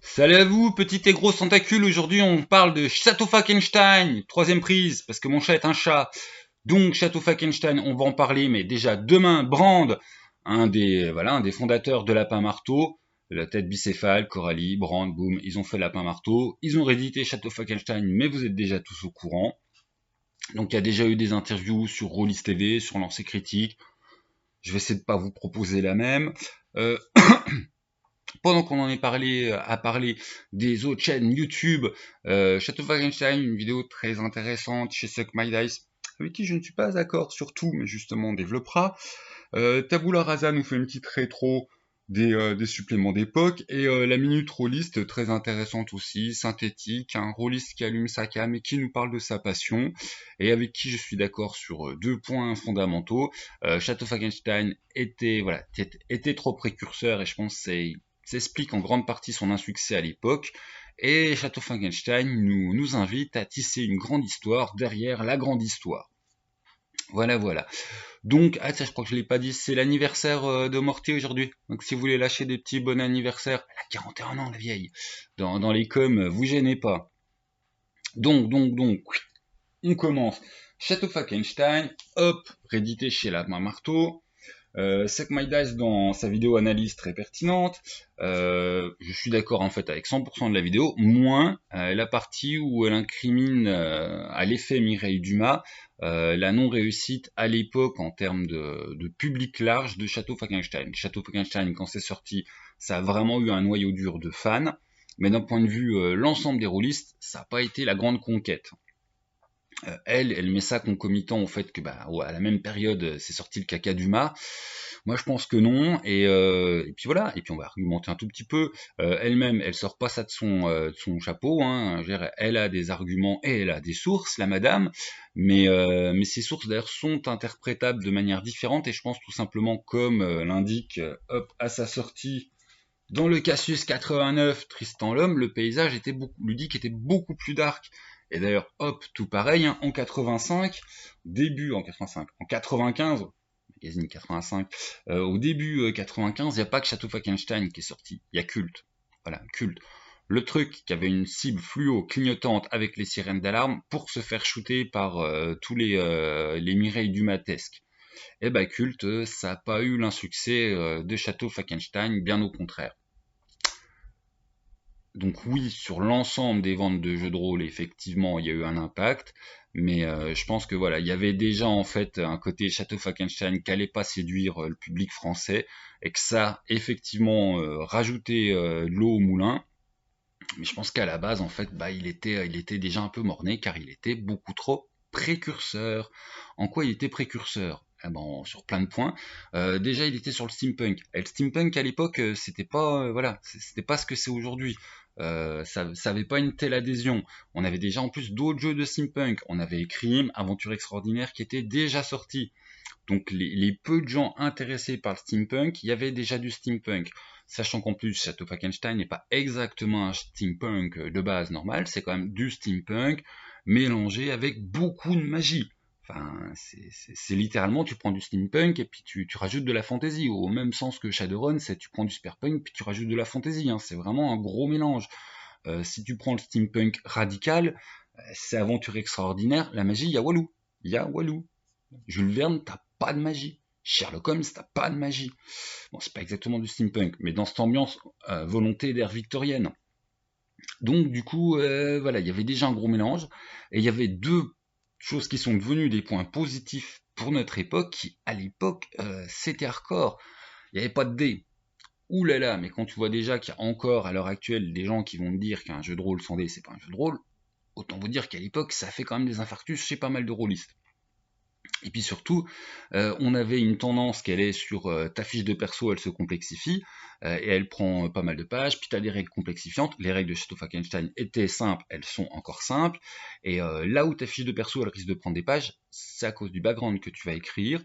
Salut à vous, petit et gros tentacules. Aujourd'hui, on parle de Château Falkenstein, troisième prise, parce que mon chat est un chat. Donc, Château Falkenstein, on va en parler, mais déjà demain, Brand, un des fondateurs de Lapin Marteau, la tête bicéphale, Coralie, Brand, boum, ils ont fait Lapin Marteau. Ils ont réédité Château Falkenstein, mais vous êtes déjà tous au courant. Donc, il y a déjà eu des interviews sur Rollis TV, sur Lancer Critique. Je vais essayer de pas vous proposer la même. Euh, Pendant qu'on en est parlé, à parler des autres chaînes YouTube, Château Wagenstein, une vidéo très intéressante chez Suck My Dice, avec qui je ne suis pas d'accord sur tout, mais justement on développera. Tabula Rasa nous fait une petite rétro des suppléments d'époque, et la minute rôliste, très intéressante aussi, synthétique, un rôliste qui allume sa cam et qui nous parle de sa passion, et avec qui je suis d'accord sur deux points fondamentaux. Château Wagenstein était trop précurseur, et je pense que c'est s'explique en grande partie son insuccès à l'époque, et Château Frankenstein nous invite à tisser une grande histoire derrière la grande histoire. Voilà. Donc, ah ça je crois que je l'ai pas dit, c'est l'anniversaire de Morty aujourd'hui. Donc si vous voulez lâcher des petits bon anniversaire, elle a 41 ans la vieille, dans les coms, vous gênez pas. Donc, on commence. Château Frankenstein, hop, réédité chez la main marteau. Suck My Dice dans sa vidéo analyse très pertinente, je suis d'accord en fait avec 100% de la vidéo, moins la partie où elle incrimine à l'effet Mireille Dumas la non-réussite à l'époque en termes de public large de Château Falkenstein. Château Falkenstein, quand c'est sorti, ça a vraiment eu un noyau dur de fans, mais d'un point de vue l'ensemble des rôlistes, ça n'a pas été la grande conquête. Elle met ça concomitant au fait que à la même période c'est sorti le caca Dumas. Moi je pense que non, et puis voilà, et puis on va argumenter un tout petit peu. Elle-même, elle sort pas ça de son chapeau, hein. Je veux dire, elle a des arguments et elle a des sources, la madame, mais ces sources d'ailleurs sont interprétables de manière différente, et je pense tout simplement comme l'indique hop, à sa sortie dans le Cassius 89, Tristan l'Homme, le paysage était beaucoup, ludique était beaucoup plus dark. Et d'ailleurs, hop, tout pareil, hein, en 85, début en 85, en 95, magazine 85, au début 95, il n'y a pas que Château Falkenstein qui est sorti, il y a Culte. Voilà, Culte. Le truc qui avait une cible fluo clignotante avec les sirènes d'alarme pour se faire shooter par tous les Mireilles Dumatesques. Et bah Culte, ça n'a pas eu l'insuccès de Château Falkenstein, bien au contraire. Donc oui, sur l'ensemble des ventes de jeux de rôle, effectivement, il y a eu un impact, mais je pense que voilà, il y avait déjà en fait un côté Château Falkenstein qui allait pas séduire le public français, et que ça, effectivement, rajoutait de l'eau au moulin. Mais je pense qu'à la base, en fait, il était déjà un peu morné, car il était beaucoup trop précurseur. En quoi il était précurseur? Eh ben, sur plein de points. Déjà, il était sur le steampunk. Et le steampunk à l'époque, c'était pas, c'était pas ce que c'est aujourd'hui. Ça avait pas une telle adhésion. On avait déjà en plus d'autres jeux de steampunk. On avait Crime, Aventure extraordinaire qui étaient déjà sortis. Donc les peu de gens intéressés par le steampunk, il y avait déjà du steampunk. Sachant qu'en plus, Château Falkenstein n'est pas exactement un steampunk de base normal, c'est quand même du steampunk mélangé avec beaucoup de magie. Enfin, c'est littéralement, tu prends du steampunk et puis tu rajoutes de la fantasy, au même sens que Shadowrun, c'est tu prends du superpunk puis tu rajoutes de la fantasy, hein. C'est vraiment un gros mélange. Si tu prends le steampunk radical, c'est aventure extraordinaire, la magie, il y a Walou. Il y a Walou. Jules Verne, t'as pas de magie. Sherlock Holmes, t'as pas de magie. Bon, c'est pas exactement du steampunk, mais dans cette ambiance volonté d'ère victorienne. Donc du coup, voilà, il y avait déjà un gros mélange, et il y avait deux choses qui sont devenues des points positifs pour notre époque, qui à l'époque, c'était hardcore. Il n'y avait pas de dés. Ouh là là, mais quand tu vois déjà qu'il y a encore à l'heure actuelle des gens qui vont te dire qu'un jeu de rôle sans dés, c'est pas un jeu de rôle, autant vous dire qu'à l'époque, ça fait quand même des infarctus chez pas mal de rôlistes. Et puis surtout, on avait une tendance qu'elle est sur ta fiche de perso, elle se complexifie, et elle prend pas mal de pages, puis tu as des règles complexifiantes. Les règles de Château Falkenstein étaient simples, elles sont encore simples, et là où ta fiche de perso, elle risque de prendre des pages, c'est à cause du background que tu vas écrire,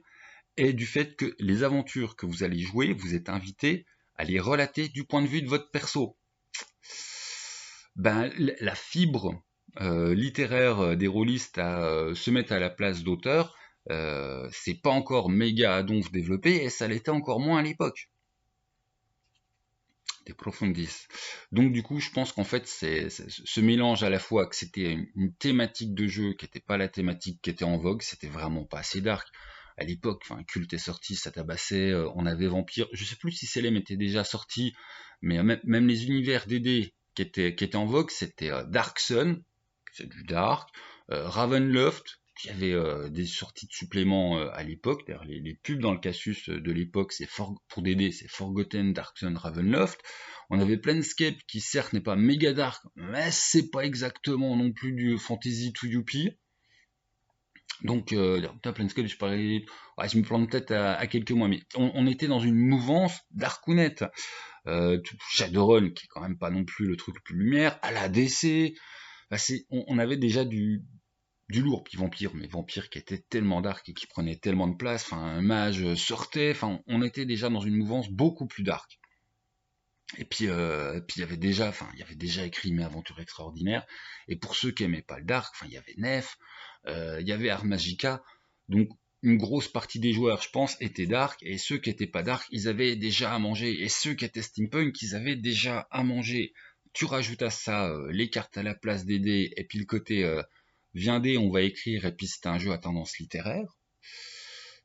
et du fait que les aventures que vous allez jouer, vous êtes invité à les relater du point de vue de votre perso. Ben, la fibre littéraire des rôlistes à se mettre à la place d'auteur, c'est pas encore méga à donf développé, et ça l'était encore moins à l'époque. Des profundis. Donc du coup, je pense qu'en fait, c'est ce mélange à la fois que c'était une thématique de jeu qui n'était pas la thématique qui était en vogue, c'était vraiment pas assez dark. À l'époque, enfin, Culte est sorti, ça tabassait, on avait Vampire, je sais plus si Selem était déjà sorti, mais même les univers DD qui étaient en vogue, c'était Dark Sun, c'est du dark, Ravenloft, qui avait des sorties de suppléments à l'époque. D'ailleurs, les pubs dans le Casus de l'époque, pour DD, c'est Forgotten, Dark Sun, Ravenloft. On avait Planescape, qui certes n'est pas méga dark, mais c'est pas exactement non plus du fantasy to youpi. Donc, Planescape, je me plante peut-être à quelques mois, mais on était dans une mouvance darkounette. Shadowrun, qui est quand même pas non plus le truc le plus lumière, à la DC. Bah, on avait déjà du lourd, puis Vampire, mais Vampire qui était tellement dark et qui prenait tellement de place, enfin un mage sortait, enfin on était déjà dans une mouvance beaucoup plus dark. Et puis il y avait déjà écrit Mes Aventures Extraordinaires, et pour ceux qui aimaient pas le dark, enfin il y avait Nef, il y avait Art Magica, donc une grosse partie des joueurs, je pense, étaient dark, et ceux qui étaient pas dark, ils avaient déjà à manger, et ceux qui étaient steampunk, ils avaient déjà à manger. Tu rajoutes à ça les cartes à la place des dés, et puis le côté viens dés, on va écrire, et puis c'était un jeu à tendance littéraire.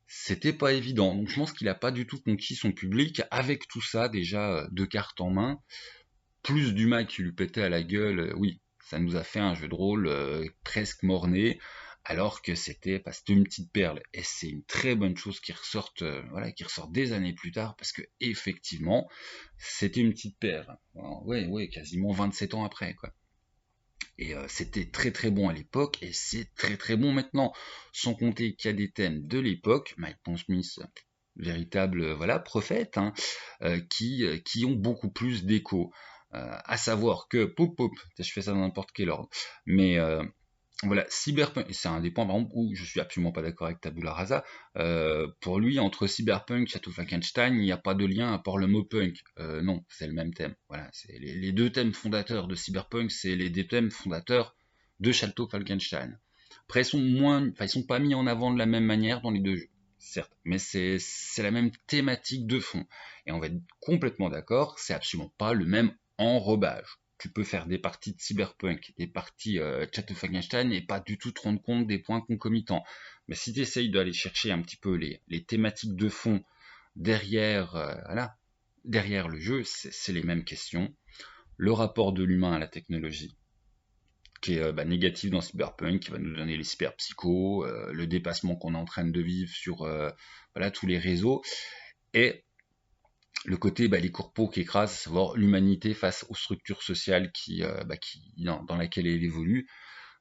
C'était pas évident, donc je pense qu'il a pas du tout conquis son public avec tout ça déjà de cartes en main, plus du mal qui lui pétait à la gueule. Oui, ça nous a fait un jeu de rôle presque mort-né, alors que c'était une petite perle. Et c'est une très bonne chose qui ressorte, voilà, qui ressort des années plus tard, parce que effectivement, c'était une petite perle. Ouais, quasiment 27 ans après, quoi. Et c'était très très bon à l'époque, et c'est très très bon maintenant. Sans compter qu'il y a des thèmes de l'époque, Mike Pondsmith, véritable voilà prophète, hein, qui ont beaucoup plus d'écho. À savoir que, je fais ça dans n'importe quel ordre, mais voilà, Cyberpunk, et c'est un des points par exemple où je suis absolument pas d'accord avec Tabula Rasa. Pour lui, entre Cyberpunk et Château Frankenstein, il n'y a pas de lien à part le mot punk. Non, c'est le même thème. Voilà, c'est les deux thèmes fondateurs de Cyberpunk, c'est les deux thèmes fondateurs de Château Frankenstein. Après, ils sont pas mis en avant de la même manière dans les deux jeux, certes, mais c'est la même thématique de fond. Et on va être complètement d'accord, c'est absolument pas le même enrobage. Tu peux faire des parties de Cyberpunk, des parties Chat of Frankenstein et pas du tout te rendre compte des points concomitants. Mais si tu essayes d'aller chercher un petit peu les thématiques de fond derrière, voilà, derrière le jeu, c'est les mêmes questions. Le rapport de l'humain à la technologie, qui est négatif dans Cyberpunk, qui va nous donner les cyberpsychos, le dépassement qu'on est en train de vivre sur voilà, tous les réseaux, et le côté les corpos qui écrasent, à savoir l'humanité face aux structures sociales dans laquelle elle évolue.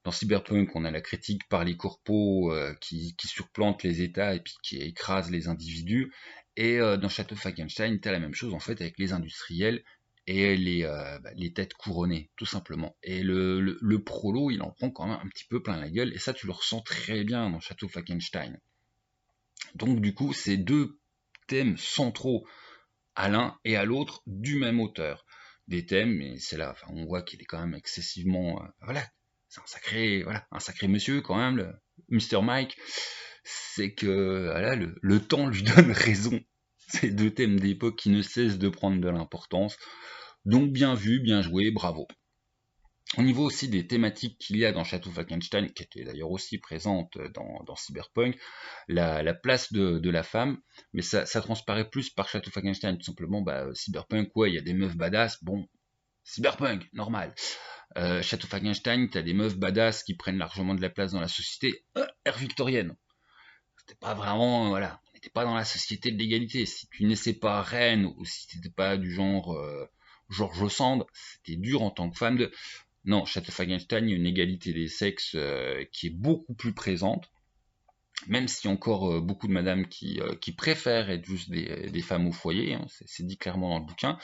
Dans Cyberpunk, on a la critique par les corpos qui surplantent les États et puis qui écrasent les individus. Et dans Château Frankenstein, t'as la même chose en fait avec les industriels et les têtes couronnées, tout simplement. Et le prolo, il en prend quand même un petit peu plein la gueule, et ça tu le ressens très bien dans Château Frankenstein. Donc du coup, c'est deux thèmes centraux à l'un et à l'autre du même auteur. Des thèmes, mais c'est là, enfin, on voit qu'il est quand même excessivement, voilà, c'est un sacré monsieur quand même, le Mr. Mike. C'est que voilà, le temps lui donne raison. Ces deux thèmes d'époque qui ne cessent de prendre de l'importance. Donc bien vu, bien joué, bravo. Au niveau aussi des thématiques qu'il y a dans Château Frankenstein, qui était d'ailleurs aussi présente dans Cyberpunk, la place de la femme, mais ça transparaît plus par Château Frankenstein, tout simplement, Cyberpunk, ouais, il y a des meufs badass, bon, Cyberpunk, normal. Château Frankenstein, t'as des meufs badass qui prennent largement de la place dans la société, ère victorienne. C'était pas vraiment, voilà, on n'était pas dans la société de l'égalité. Si tu naissais pas reine, ou si t'étais pas du genre George Sand, c'était dur en tant que femme de... Non, Château Frankenstein, il y a une égalité des sexes qui est beaucoup plus présente, même s'il y a encore beaucoup de madames qui préfèrent être juste des femmes au foyer, hein, c'est dit clairement dans le bouquin.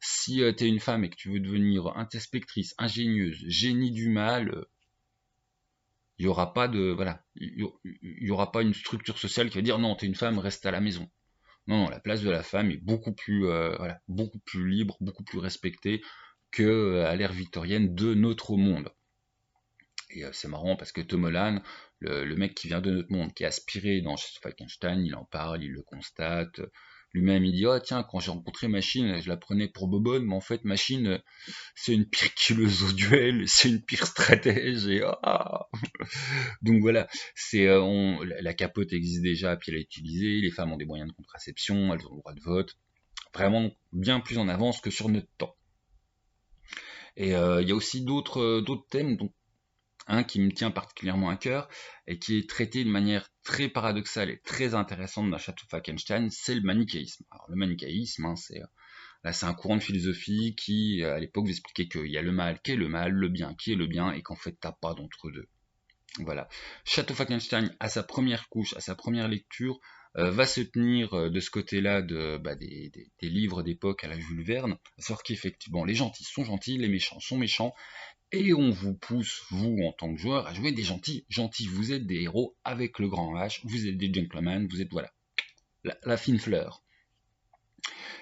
Si tu es une femme et que tu veux devenir inspectrice, ingénieuse, génie du mal, il y aura pas de voilà, il y aura pas une structure sociale qui va dire non, t'es une femme, reste à la maison. Non, la place de la femme est beaucoup plus voilà, beaucoup plus libre, beaucoup plus respectée que à l'ère victorienne de notre monde. Et c'est marrant parce que Tom Holland, le mec qui vient de notre monde, qui est aspiré dans Frankenstein, il en parle, il le constate. lui-même il dit, oh tiens, quand j'ai rencontré Machine, je la prenais pour bobonne, mais en fait Machine, c'est une pire killeuse au duel, c'est une pire stratège, et ah. Donc voilà, la capote existe déjà, puis elle est utilisée, les femmes ont des moyens de contraception, elles ont le droit de vote, vraiment bien plus en avance que sur notre temps. Et il y a aussi d'autres thèmes, donc un qui me tient particulièrement à cœur et qui est traité de manière très paradoxale et très intéressante dans Château Falkenstein, c'est le manichéisme. Alors le manichéisme, c'est un courant de philosophie qui, à l'époque, vous expliquait qu'il y a le mal qui est le mal, le bien qui est le bien, et qu'en fait, t'as pas d'entre deux. Voilà. Château Falkenstein, à sa première couche, à sa première lecture, va se tenir de ce côté-là des livres d'époque à la Jules Verne, à savoir qu'effectivement, les gentils sont gentils, les méchants sont méchants, et on vous pousse, vous, en tant que joueur, à jouer des gentils. Gentils, vous êtes des héros avec le grand H, vous êtes des gentlemen, vous êtes, voilà, la fine fleur.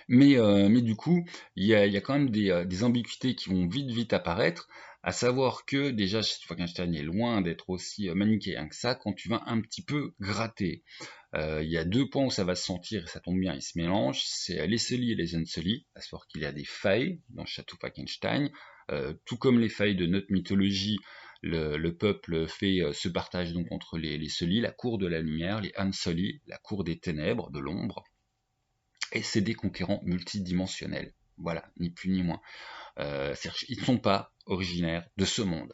Mais du coup, il y a quand même des ambiguïtés qui vont vite apparaître, à savoir que déjà, Frankenstein est loin d'être aussi manichéen que ça quand tu vas un petit peu gratter. Il y a deux points où ça va se sentir, et ça tombe bien, ils se mélangent, c'est les Sully et les Unsully, à savoir qu'il y a des failles dans Château Falkenstein, tout comme les failles de notre mythologie, le peuple fait ce partage donc entre les Sully, la cour de la lumière, les Unsully, la cour des ténèbres, de l'ombre, et c'est des conquérants multidimensionnels. Voilà, ni plus ni moins. Ils ne sont pas originaires de ce monde.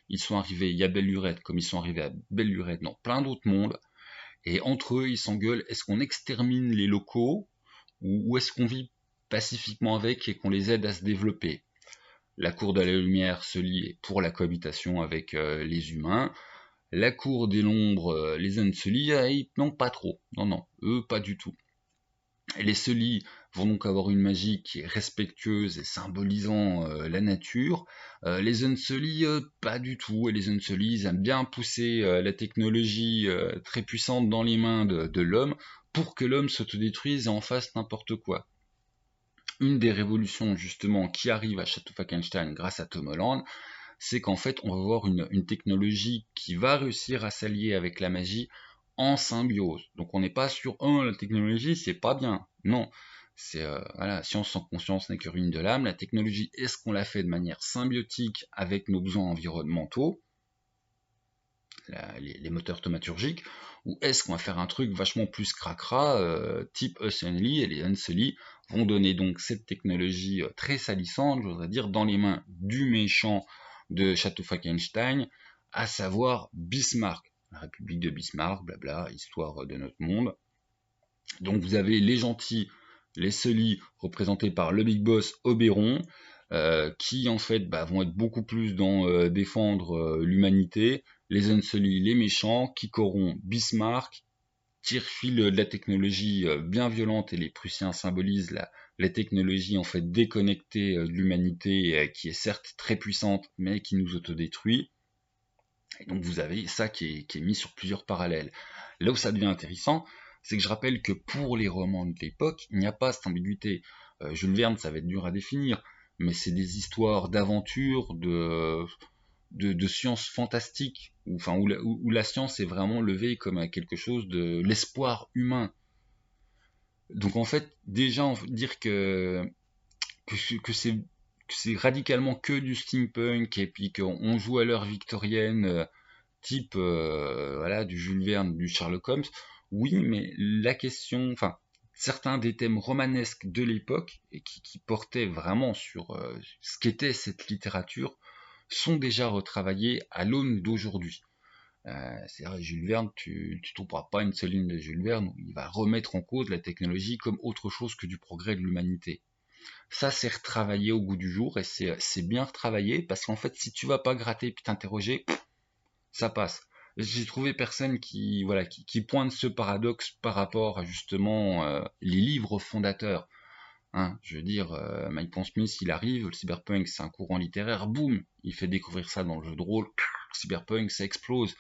Ils sont arrivés, il y a Belle Lurette, comme ils sont arrivés à Belle Lurette dans plein d'autres mondes, et entre eux, ils s'engueulent, est-ce qu'on extermine les locaux, ou est-ce qu'on vit pacifiquement avec et qu'on les aide à se développer? La cour de la lumière se lie pour la cohabitation avec les humains. La cour des l'ombre, les ânes se lient, non pas trop. Non, eux pas du tout. Et les Sully vont donc avoir une magie qui est respectueuse et symbolisant la nature. Les Unsully, pas du tout. Et les Unsully, ils aiment bien pousser la technologie très puissante dans les mains de l'homme pour que l'homme s'autodétruise et en fasse n'importe quoi. Une des révolutions justement qui arrive à Château Falkenstein grâce à Tom Holland, c'est qu'en fait on va voir une technologie qui va réussir à s'allier avec la magie en symbiose. Donc on n'est pas sur la technologie c'est pas bien. Non, c'est voilà, science sans conscience n'est que ruine de l'âme. La technologie, est-ce qu'on la fait de manière symbiotique avec nos besoins environnementaux, les moteurs thaumaturgiques, ou est-ce qu'on va faire un truc vachement plus cracra, type Unsully, et les Unsully vont donner donc cette technologie très salissante, je voudrais dire, dans les mains du méchant de Château Falkenstein, à savoir Bismarck, la République de Bismarck, blabla, histoire de notre monde. Donc vous avez les gentils, les Sully, représentés par le Big Boss Oberon, qui en fait vont être beaucoup plus dans défendre l'humanité, les Unsully, les méchants, qui corrompent Bismarck, qui refilent de la technologie bien violente, et les Prussiens symbolisent la technologie en fait déconnectée de l'humanité, qui est certes très puissante, mais qui nous autodétruit. Et donc vous avez ça qui est mis sur plusieurs parallèles. Là où ça devient intéressant, c'est que je rappelle que pour les romans de l'époque, il n'y a pas cette ambiguïté. Jules Verne, ça va être dur à définir, mais c'est des histoires d'aventure, de science fantastique, où la science est vraiment levée comme quelque chose de l'espoir humain. Donc en fait, déjà dire que c'est radicalement que du steampunk, et puis qu'on joue à l'heure victorienne, type voilà, du Jules Verne, du Sherlock Holmes, oui, mais la question, enfin, certains des thèmes romanesques de l'époque, et qui portaient vraiment sur ce qu'était cette littérature, sont déjà retravaillés à l'aune d'aujourd'hui. C'est-à-dire, Jules Verne, tu ne trouveras pas une seule ligne de Jules Verne où il va remettre en cause la technologie comme autre chose que du progrès de l'humanité. Ça, c'est retravaillé au goût du jour, et c'est bien retravaillé, parce qu'en fait, si tu vas pas gratter puis t'interroger, ça passe. J'ai trouvé personne qui pointe ce paradoxe par rapport à justement les livres fondateurs. Hein, je veux dire, Mike Pondsmith, il arrive, le cyberpunk c'est un courant littéraire, boum, il fait découvrir ça dans le jeu de rôle, le cyberpunk ça explose.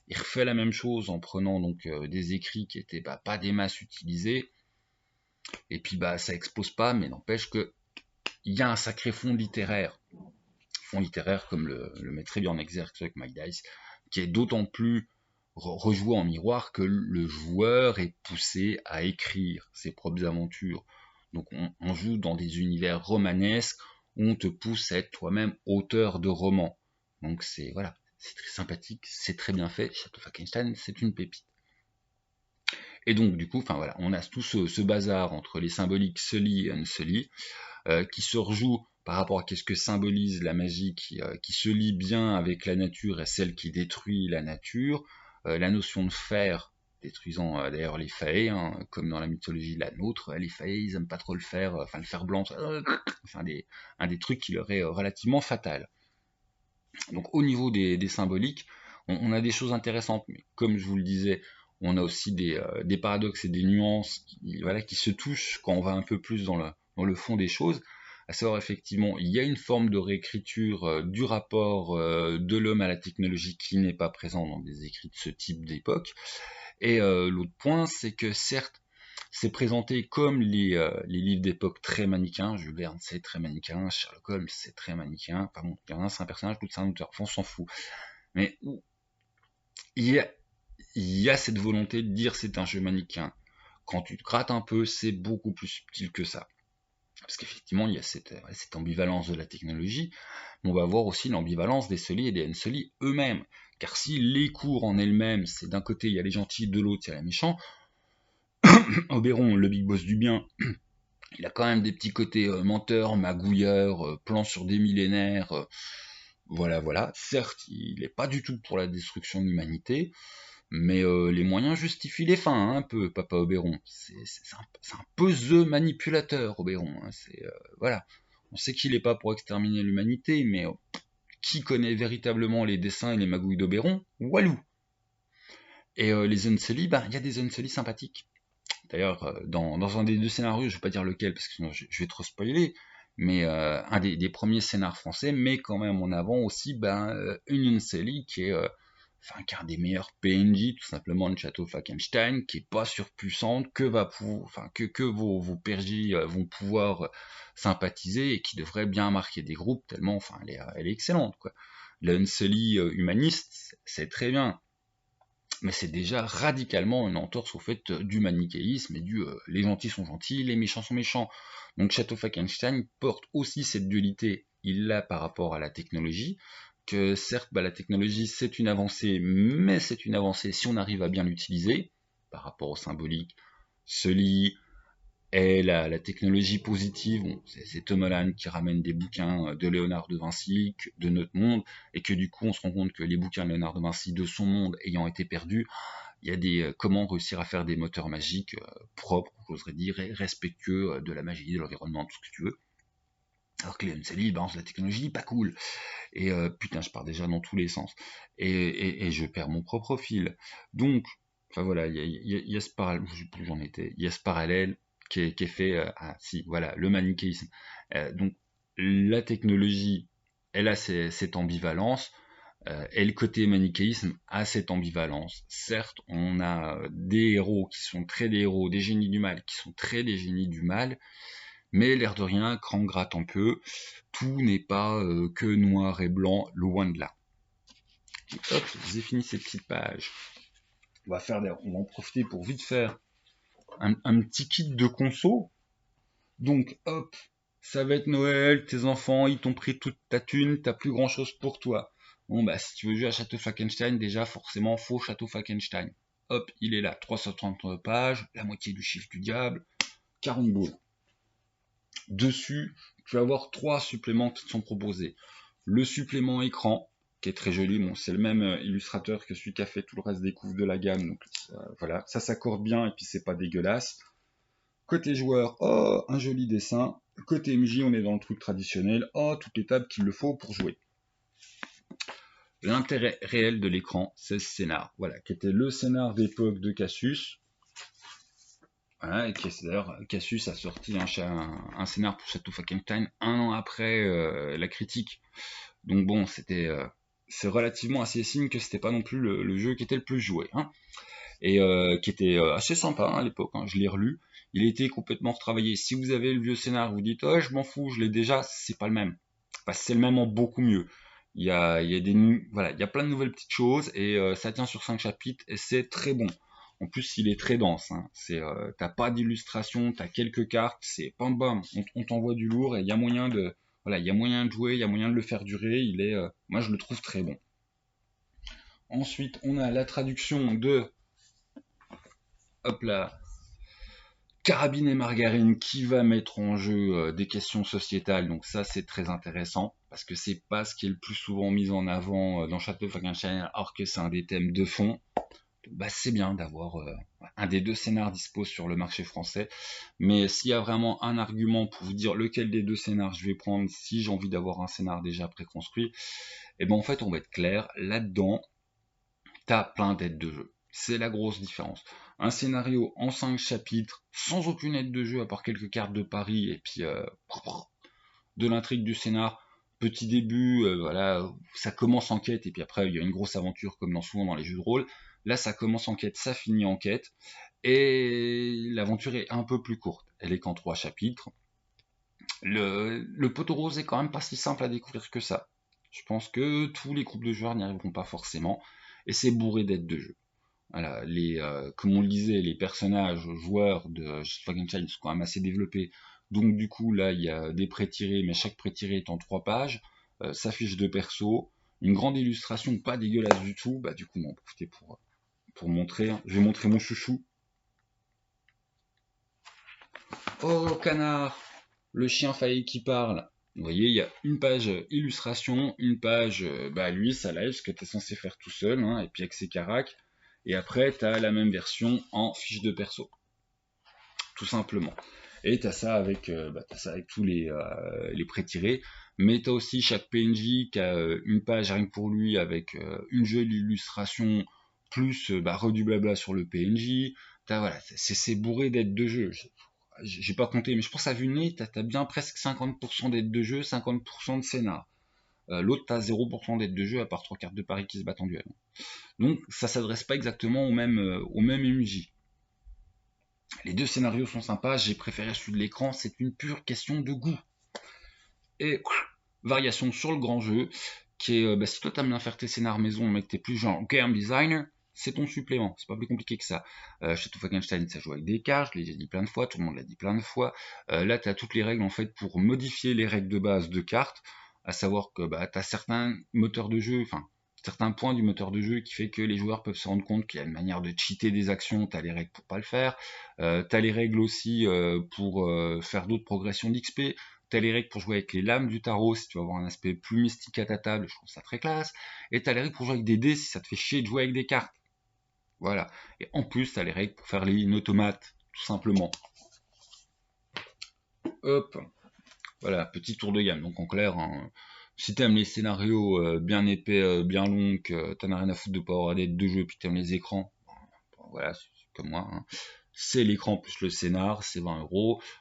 Il refait la même chose en prenant donc des écrits qui étaient pas des masses utilisés, et puis ça explose pas, mais n'empêche que il y a un sacré fond littéraire comme le met très bien en exergue avec Mike Dice, qui est d'autant plus rejouer en miroir que le joueur est poussé à écrire ses propres aventures. Donc on joue dans des univers romanesques où on te pousse à être toi-même auteur de romans. Donc c'est voilà, c'est très sympathique, c'est très bien fait. Shadow of Falkenstein, c'est une pépite. Et donc du coup, enfin voilà, on a tout ce bazar entre les symboliques Sully et Unsully qui se rejoue par rapport à qu'est-ce que symbolise la magie qui se lie bien avec la nature et celle qui détruit la nature, la notion de fer détruisant d'ailleurs les fae, hein, comme dans la mythologie de la nôtre, les fae ils aiment pas trop le fer, enfin le fer blanc, enfin un des trucs qui leur est relativement fatal. Donc au niveau des symboliques, on a des choses intéressantes, mais comme je vous le disais, on a aussi des paradoxes et des nuances voilà, qui se touchent quand on va un peu plus dans le fond des choses. À savoir effectivement, il y a une forme de réécriture du rapport de l'homme à la technologie qui n'est pas présent dans des écrits de ce type d'époque. Et l'autre point, c'est que certes, c'est présenté comme les livres d'époque très manichéens. Jules Verne, c'est très manichéen. Sherlock Holmes, c'est très manichéen. Enfin bon, il y en a un, c'est un personnage, l'autre, c'est un auteur. Enfin, on s'en fout. Mais il y a, il y a cette volonté de dire c'est un jeu manichéen. Quand tu te grattes un peu, c'est beaucoup plus subtil que ça. Parce qu'effectivement, il y a cette ambivalence de la technologie, mais on va voir aussi l'ambivalence des Sully et des Unsully eux-mêmes. Car si les cours en elles-mêmes, c'est d'un côté il y a les gentils, de l'autre il y a les méchants, Oberon, le big boss du bien, il a quand même des petits côtés menteur, magouilleur, plan sur des millénaires, voilà. Certes, il n'est pas du tout pour la destruction de l'humanité, mais les moyens justifient les fins, hein, un peu, Papa Oberon. C'est un peu the manipulateur, Oberon. Hein, voilà. On sait qu'il n'est pas pour exterminer l'humanité, mais qui connaît véritablement les dessins et les magouilles d'Oberon? Walou. Et les Unsully, il y a des Unsully sympathiques. D'ailleurs, dans un des deux scénarios, je vais pas dire lequel parce que sinon je vais trop spoiler, mais un des premiers scénars français met quand même en avant aussi une Unsully qui est qui est un des meilleurs PNJ tout simplement de Château Falkenstein, qui est pas surpuissante, que vos PNJ vont pouvoir sympathiser et qui devrait bien marquer des groupes tellement elle est excellente quoi. La Unsully humaniste, c'est très bien, mais c'est déjà radicalement une entorse au fait du manichéisme et les gentils sont gentils, les méchants sont méchants. Donc Château Falkenstein porte aussi cette dualité, il l'a par rapport à la technologie, que certes la technologie c'est une avancée, mais c'est une avancée si on arrive à bien l'utiliser, par rapport au symbolique, se lie, et la technologie positive, bon, c'est Tom Holland qui ramène des bouquins de Léonard de Vinci, de notre monde, et que du coup on se rend compte que les bouquins de Léonard de Vinci de son monde ayant été perdus, il y a des comment réussir à faire des moteurs magiques propres, j'oserais dire, et respectueux de la magie, de l'environnement, tout ce que tu veux. Alors que les Unseli balance la technologie, pas cool. Et putain, je pars déjà dans tous les sens. Et je perds mon propre fil. Donc, enfin voilà, il y a ce parallèle, je sais plus où j'en étais, il y a ce parallèle qui est fait, si, voilà, le manichéisme. Donc, la technologie, elle a cette ambivalence, et le côté manichéisme a cette ambivalence. Certes, on a des héros qui sont très des héros, des génies du mal, qui sont très des génies du mal, mais l'air de rien, cran gratte un peu, tout n'est pas que noir et blanc, loin de là. Et hop, j'ai fini ces petites pages. On va en profiter pour vite faire un petit kit de conso. Donc hop, ça va être Noël, tes enfants, ils t'ont pris toute ta thune, t'as plus grand chose pour toi. Bon si tu veux jouer à Château Falkenstein, déjà forcément faux Château Falkenstein. Hop, il est là, 330 pages, la moitié du chiffre du diable, 40 boules. Dessus, tu vas avoir 3 suppléments qui te sont proposés. Le supplément écran, qui est très joli, bon, c'est le même illustrateur que celui qui a fait tout le reste des couves de la gamme, donc voilà, ça s'accorde bien et puis c'est pas dégueulasse. Côté joueur, oh, un joli dessin. Côté MJ, on est dans le truc traditionnel, oh, toutes les tables qu'il le faut pour jouer. L'intérêt réel de l'écran, c'est ce scénar, voilà, qui était le scénar d'époque de Cassius. Voilà, et d'ailleurs, Cassius a sorti un scénar pour Château Falkenstein un an après la critique. Donc bon, c'est relativement assez signe que c'était pas non plus le jeu qui était le plus joué, hein. Et qui était assez sympa hein, à l'époque, hein, je l'ai relu. Il était complètement retravaillé. Si vous avez le vieux scénar, vous dites oh je m'en fous, je l'ai déjà, c'est pas le même. Enfin, c'est le même en beaucoup mieux. voilà, il y a plein de nouvelles petites choses et ça tient sur 5 chapitres et c'est très bon. En plus, il est très dense. Hein. T'as pas d'illustration, t'as quelques cartes, c'est bam bam, on t'envoie du lourd et il y a moyen de, voilà, il y a moyen de jouer, il y a moyen de le faire durer. Moi, je le trouve très bon. Ensuite, on a la traduction de, hop là, Carabine et Margarine qui va mettre en jeu des questions sociétales. Donc ça, c'est très intéressant parce que c'est pas ce qui est le plus souvent mis en avant dans Château Frankenstein, alors que c'est un des thèmes de fond. Bah, c'est bien d'avoir un des deux scénars dispo sur le marché français. Mais s'il y a vraiment un argument pour vous dire lequel des deux scénars je vais prendre si j'ai envie d'avoir un scénar déjà préconstruit, et ben en fait on va être clair, là-dedans, t'as plein d'aides de jeu. C'est la grosse différence. Un scénario en 5 chapitres, sans aucune aide de jeu à part quelques cartes de paris et puis de l'intrigue du scénar. Petit début, voilà, ça commence en quête et puis après il y a une grosse aventure comme souvent dans les jeux de rôle. Là ça commence en quête, ça finit en quête et l'aventure est un peu plus courte. Elle est qu'en 3 chapitres. Le poteau rose est quand même pas si simple à découvrir que ça. Je pense que tous les groupes de joueurs n'y arriveront pas forcément et c'est bourré d'aides de jeu. Voilà, comme on le disait, les personnages joueurs de Frankenstein sont quand même assez développés. Donc du coup, là, il y a des pré-tirés, mais chaque pré-tiré est en 3 pages. Sa fiche de perso, une grande illustration, pas dégueulasse du tout. Bah du coup, on va en profiter pour montrer. Je vais montrer mon chouchou. Oh, canard, le chien failli qui parle. Vous voyez, il y a une page illustration, une page, lui, ça live, ce que tu es censé faire tout seul, hein, et puis avec ses caracs. Et après, tu as la même version en fiche de perso. Tout simplement. Et tu as ça avec tous les pré-tirés. Mais tu as aussi chaque PNJ qui a une page rien que pour lui avec une jolie illustration, plus du blabla sur le PNJ. Voilà, c'est bourré d'aides de jeu. J'ai pas compté, mais je pense à vue de nez, t'as bien presque 50% d'aide de jeu, 50% de scénar. L'autre, t'as 0% d'aide de jeu, à part 3 cartes de paris qui se battent en duel. Donc, ça s'adresse pas exactement au même MJ. Les deux scénarios sont sympas, j'ai préféré celui de l'écran, c'est une pure question de goût. Et variation sur le grand jeu, qui est, si toi t'aimes bien faire tes scénars maison, mais que t'es plus genre game designer, c'est ton supplément, c'est pas plus compliqué que ça. Château Frankenstein, ça joue avec des cartes, je l'ai dit plein de fois, tout le monde l'a dit plein de fois. Là, tu as toutes les règles en fait pour modifier les règles de base de cartes, à savoir que tu as certains moteurs de jeu, enfin certains points du moteur de jeu qui fait que les joueurs peuvent se rendre compte qu'il y a une manière de cheater des actions, tu as les règles pour pas le faire, tu as les règles aussi pour faire d'autres progressions d'XP, t'as les règles pour jouer avec les lames du tarot si tu veux avoir un aspect plus mystique à ta table, je trouve ça très classe, et t'as les règles pour jouer avec des dés si ça te fait chier de jouer avec des cartes. Voilà. Et en plus, tu as les règles pour faire les lignes automates, tout simplement. Hop. Voilà, petit tour de gamme. Donc en clair, hein, si t'aimes les scénarios bien épais, bien longs, que t'en as rien à foutre de pas avoir d'aide de jeu, puis t'aimes les écrans, voilà, c'est comme moi. Hein. C'est l'écran plus le scénar, c'est 20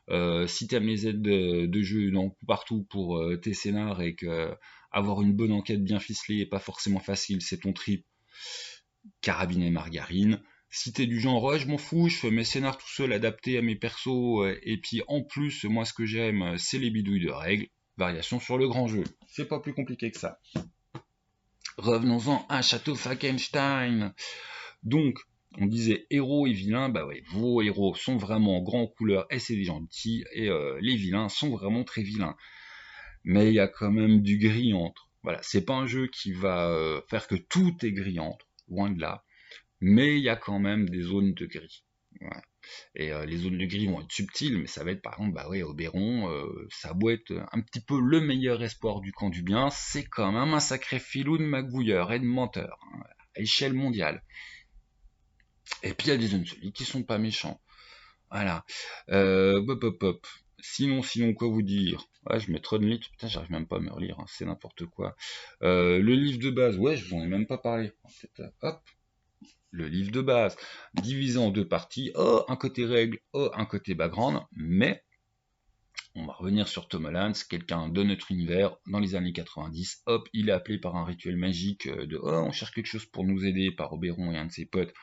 €. Si t'aimes les aides de jeu partout pour tes scénars et que avoir une bonne enquête bien ficelée et pas forcément facile, c'est ton trip. Carabine et Margarine. Si t'es du genre, ouais, je m'en fous, je fais mes scénars tout seul adaptés à mes persos, et puis en plus, moi ce que j'aime, c'est les bidouilles de règles, variation sur le grand jeu. C'est pas plus compliqué que ça. Revenons-en à Château Frankenstein. Donc, on disait héros et vilains, bah ouais, vos héros sont vraiment grands en couleur et c'est des gentils, et les vilains sont vraiment très vilains. Mais il y a quand même du gris entre. Voilà, c'est pas un jeu qui va faire que tout est gris entre, loin de là. Mais il y a quand même des zones de gris. Ouais. Et les zones de gris vont être subtiles, mais ça va être par exemple, Oberon, ça a beau être un petit peu le meilleur espoir du camp du bien, c'est quand même un sacré filou de magouilleur et de menteur, hein, à échelle mondiale. Et puis il y a des zones solides qui sont pas méchants. Voilà. Hop. Sinon, quoi vous dire? Ouais, je mets trop de litres, putain, j'arrive même pas à me relire, hein, c'est n'importe quoi. Le livre de base, ouais, je vous en ai même pas parlé. Hop, le livre de base, divisé en 2 parties, un côté règle, un côté background, mais on va revenir sur Tom Holland, c'est quelqu'un de notre univers, dans les années 90, il est appelé par un rituel magique on cherche quelque chose pour nous aider par Oberon et un de ses potes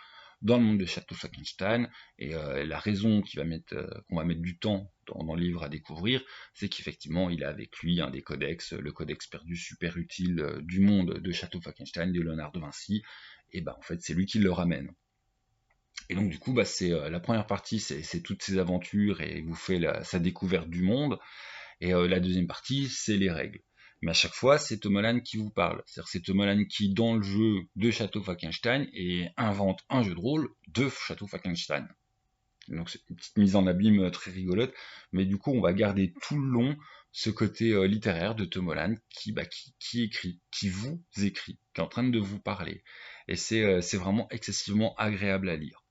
dans le monde de Château Falkenstein. Et la raison qu'on va mettre du temps dans le livre à découvrir, c'est qu'effectivement, il a avec lui un des codex, le codex perdu super utile du monde de Château Falkenstein, de Léonard de Vinci. Et en fait, c'est lui qui le ramène. Et donc du coup, c'est la première partie, c'est toutes ses aventures et il vous fait sa découverte du monde. Et la deuxième partie, c'est les règles. Mais à chaque fois, c'est Tom Holland qui vous parle. C'est-à-dire c'est Tom Holland qui, dans le jeu de Château Falkenstein, invente un jeu de rôle de Château Falkenstein. Donc c'est une petite mise en abîme très rigolote. Mais du coup, on va garder tout le long ce côté littéraire de Tom Holland qui écrit, qui vous écrit, qui est en train de vous parler. Et c'est vraiment excessivement agréable à lire.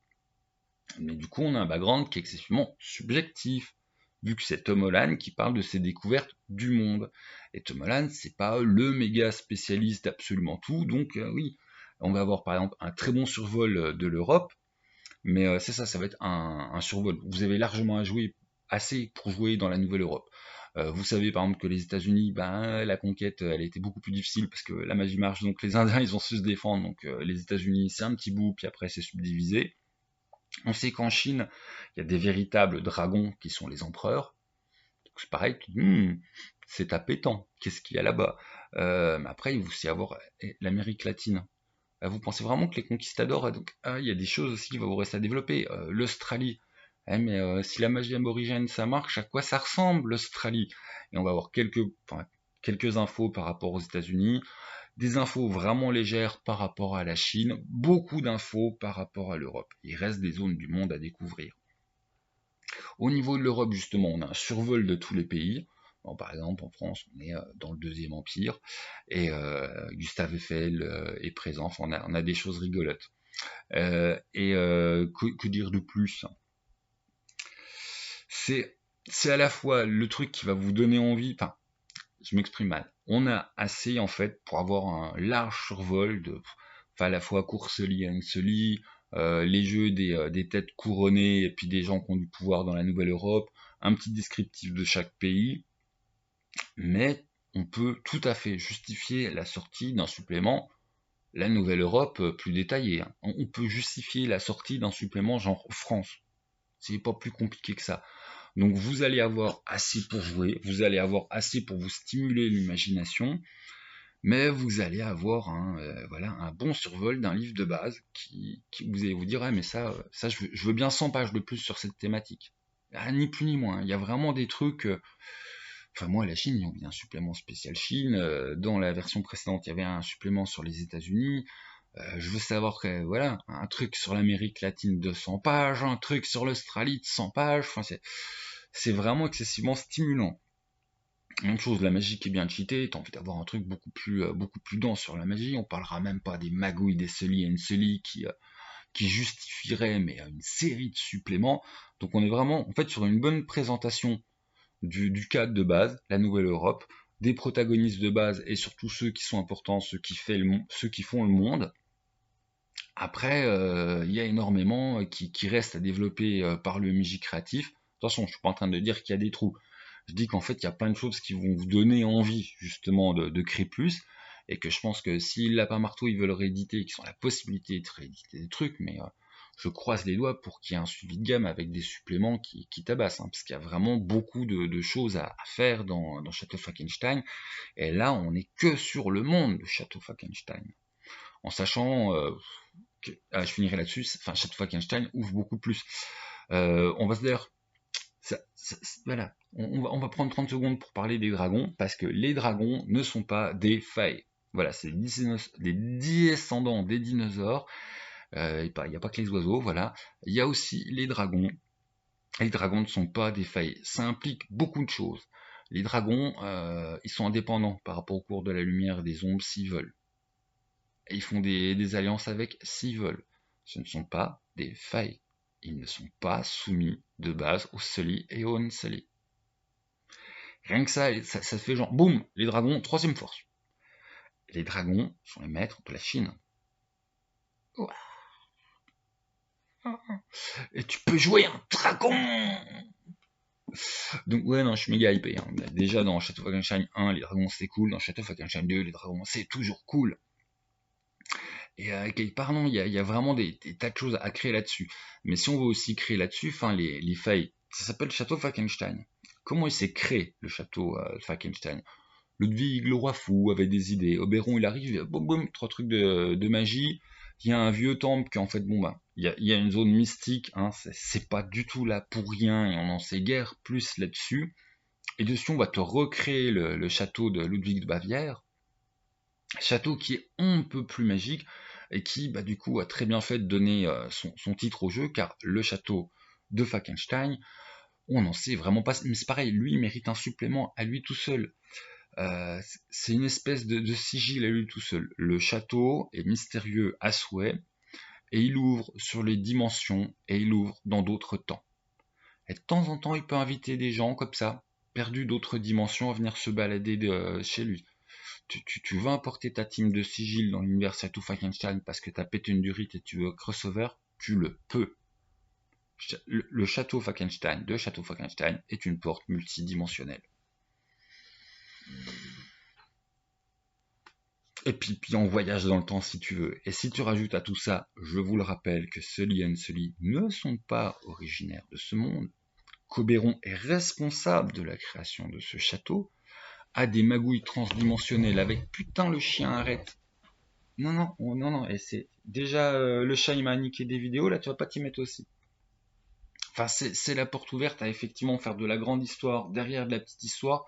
Mais du coup, on a un background qui est excessivement subjectif, vu que c'est Tom Holland qui parle de ses découvertes du monde. Et Tom Holland, c'est pas le méga spécialiste d'absolument tout, donc oui, on va avoir par exemple un très bon survol de l'Europe, mais c'est ça, ça va être un survol. Vous avez largement à jouer, assez pour jouer dans la Nouvelle-Europe. Vous savez par exemple que les États-Unis, la conquête, elle était beaucoup plus difficile parce que la magie marche, donc les Indiens, ils ont su se défendre, donc les États-Unis, c'est un petit bout, puis après c'est subdivisé. On sait qu'en Chine, il y a des véritables dragons qui sont les empereurs. C'est pareil, c'est appétant. Qu'est-ce qu'il y a là-bas? Mais après, il vous aussi avoir l'Amérique latine. Vous pensez vraiment que les conquistadors, donc, il y a des choses aussi qui vont vous rester à développer. L'Australie. Mais si la magie aborigène ça marche, à quoi ça ressemble l'Australie? Et on va avoir quelques infos par rapport aux États-Unis, des infos vraiment légères par rapport à la Chine, beaucoup d'infos par rapport à l'Europe. Il reste des zones du monde à découvrir. Au niveau de l'Europe, justement, on a un survol de tous les pays. Bon, par exemple, en France, on est dans le Deuxième Empire, et Gustave Eiffel est présent, enfin, on a des choses rigolotes. Que dire de plus? C'est à la fois le truc qui va vous donner envie, enfin, je m'exprime mal. On a assez en fait pour avoir un large survol de, enfin, à la fois Courcely et Huxley, les jeux des têtes couronnées et puis des gens qui ont du pouvoir dans la Nouvelle-Europe, un petit descriptif de chaque pays, mais on peut tout à fait justifier la sortie d'un supplément, la Nouvelle-Europe plus détaillée. Hein. On peut justifier la sortie d'un supplément genre France. C'est pas plus compliqué que ça. Donc vous allez avoir assez pour jouer, vous allez avoir assez pour vous stimuler l'imagination, mais vous allez avoir un bon survol d'un livre de base qui vous allez vous dire mais ça je veux bien 100 pages de plus sur cette thématique. Ah, ni plus ni moins, il y a vraiment des trucs. Enfin moi la Chine, ils ont mis un supplément spécial Chine. Dans la version précédente, il y avait un supplément sur les États-Unis. Je veux savoir que voilà, un truc sur l'Amérique latine de 100 pages, un truc sur l'Australie de 100 pages. Enfin c'est vraiment excessivement stimulant. Même chose, la magie qui est bien cheatée, t'as envie d'avoir un truc beaucoup plus dense sur la magie. On parlera même pas des magouilles des Sully et Sully qui justifieraient mais une série de suppléments. Donc on est vraiment en fait sur une bonne présentation du cadre de base, la Nouvelle Europe, des protagonistes de base et surtout ceux qui sont importants, ceux qui font le monde. Après, il y a énormément qui reste à développer par le MJ créatif. Attention, je suis pas en train de dire qu'il y a des trous. Je dis qu'en fait, il y a plein de choses qui vont vous donner envie, justement, de créer plus. Et que je pense que si Lapin Marteau, ils veulent rééditer, qu'ils ont la possibilité de rééditer des trucs, mais je croise les doigts pour qu'il y ait un suivi de gamme avec des suppléments qui tabassent, hein, parce qu'il y a vraiment beaucoup de choses à faire dans Château Falkenstein. Et là, on n'est que sur le monde de Château Falkenstein. En sachant je finirai là-dessus, enfin, Château Falkenstein ouvre beaucoup plus. On va se dire, voilà, on va prendre 30 secondes pour parler des dragons, parce que les dragons ne sont pas des failles. Voilà, c'est des descendants des dinosaures. Il n'y a pas que les oiseaux, voilà. Il y a aussi les dragons. Les dragons ne sont pas des failles. Ça implique beaucoup de choses. Les dragons, ils sont indépendants par rapport au cours de la lumière et des ombres s'ils veulent. Et ils font des alliances avec s'ils veulent. Ce ne sont pas des failles. Ils ne sont pas soumis de base aux Sully et aux Unsully. Rien que ça fait genre, boum, les dragons, troisième force. Les dragons sont les maîtres de la Chine. Et tu peux jouer un dragon! Donc ouais, non, je suis méga hypé. Hein. Déjà dans Château Falkenstein 1, les dragons c'est cool. Dans Château Falkenstein 2, les dragons c'est toujours cool. Et pardon, il y a vraiment des tas de choses à créer là-dessus. Mais si on veut aussi créer là-dessus, enfin les failles, ça s'appelle château Falkenstein. Comment il s'est créé le château Falkenstein? Ludwig le roi fou avait des idées. Oberon il arrive, boum boum, trois trucs de magie. Il y a un vieux temple qui en fait, bon bah, il y a une zone mystique, hein, c'est pas du tout là pour rien et on en sait guère plus là-dessus. Et dessus on va te recréer le château de Ludwig de Bavière. Château qui est un peu plus magique et qui, bah, du coup, a très bien fait de donner son titre au jeu, car le château de Falkenstein, on n'en sait vraiment pas. Mais c'est pareil, lui, il mérite un supplément à lui tout seul. C'est une espèce de sigil à lui tout seul. Le château est mystérieux à souhait, et il ouvre sur les dimensions, et il ouvre dans d'autres temps. Et de temps en temps, il peut inviter des gens comme ça, perdus d'autres dimensions, à venir se balader chez lui. Tu veux importer ta team de sigil dans l'univers Château Falkenstein parce que t'as pété une durite et tu veux crossover, tu le peux. Le château Falkenstein de Château Falkenstein est une porte multidimensionnelle. Et puis on voyage dans le temps si tu veux. Et si tu rajoutes à tout ça, je vous le rappelle, que Sully et Sully ne sont pas originaires de ce monde, qu'Oberon est responsable de la création de ce château, a des magouilles transdimensionnelles avec putain le chien arrête. Non, non, non, non, et c'est déjà le chat il m'a niqué des vidéos, là tu vas pas t'y mettre aussi. Enfin, c'est la porte ouverte à effectivement faire de la grande histoire derrière de la petite histoire.